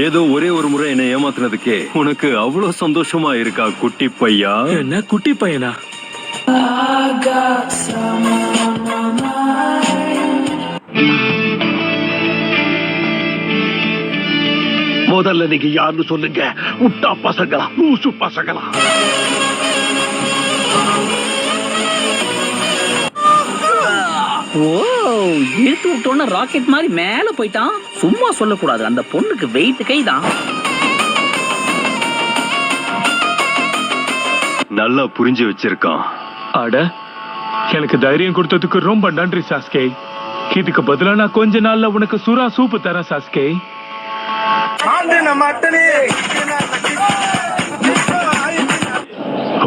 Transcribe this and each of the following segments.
ஏதோ ஒரே ஒரு முறை என்னை ஏமாத்தினதுக்கே உனக்கு அவ்வளவு சந்தோஷமா இருக்கா குட்டி பையா? என்ன குட்டி பையனா? முதல்ல நீங்க யாருன்னு சொல்லுங்க. முட்டா பசங்களா, லூசு பசங்களா? ஓ, இழுத்து விட்டோன்னு ராக்கெட் மாதிரி மேல போயிட்டான். சும்மா சொல்லக்கூடாது, அந்த பொண்ணுக்கு வெயிட் கைதான். நல்லா புரிஞ்சு வச்சிருக்கான். அட, எனக்கு தைரியம் கொடுத்ததுக்கு ரொம்ப நன்றி சாஸ்கே. இதுக்கு பதிலா நான் கொஞ்ச நாள்ல உனக்கு சுறா சூப்பு தரேன் சாஸ்கே.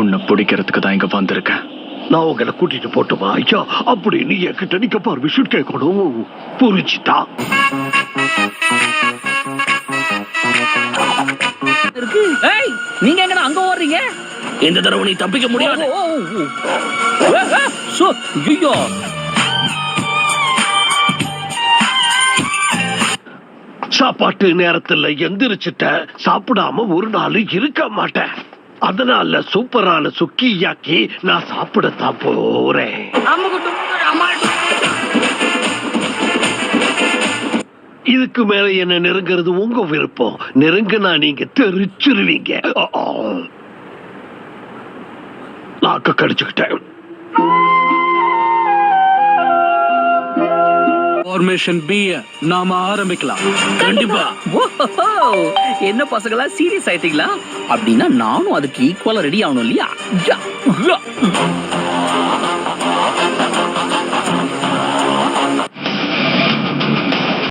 உன்னை பிடிக்கிறதுக்கு தான் இங்க வந்திருக்கேன். நான் உங்களை கூட்டிட்டு போட்டுமா ஐயா? அப்படி நீ என்கிட்ட நீங்க பர்மிஷன் கேட்கணும். புரிஞ்சுட்டா? நீங்க எங்க அங்க ஓடுறீங்க? இந்த தடவை நீ தப்பிக்க முடியாது. சாப்பாட்டு நேரத்துல எந்திரிச்சிட்ட, சாப்பிடாம ஒரு நாள் இருக்க மாட்டேன். அதனால சூப்பரான சுக்கியாக்கி நான் சாப்பிடத்தான் போறேன். இதுக்கு மேல என்ன நெருங்கிறது உங்க விருப்பம். நெருங்குனா நீங்க தெரிச்சிருவீங்க. நாக்க கடிச்சுக்கிட்டேன். ஃபார்மேஷன் பி நாம ஆரம்பிக்கலாம். கண்டிப்பா. என்ன பசங்களா சீரியஸ் ஆயிட்டீங்களா? அப்படின்னா நானும் அதுக்கு ஈக்குவலா ரெடி ஆகணும் இல்லையா?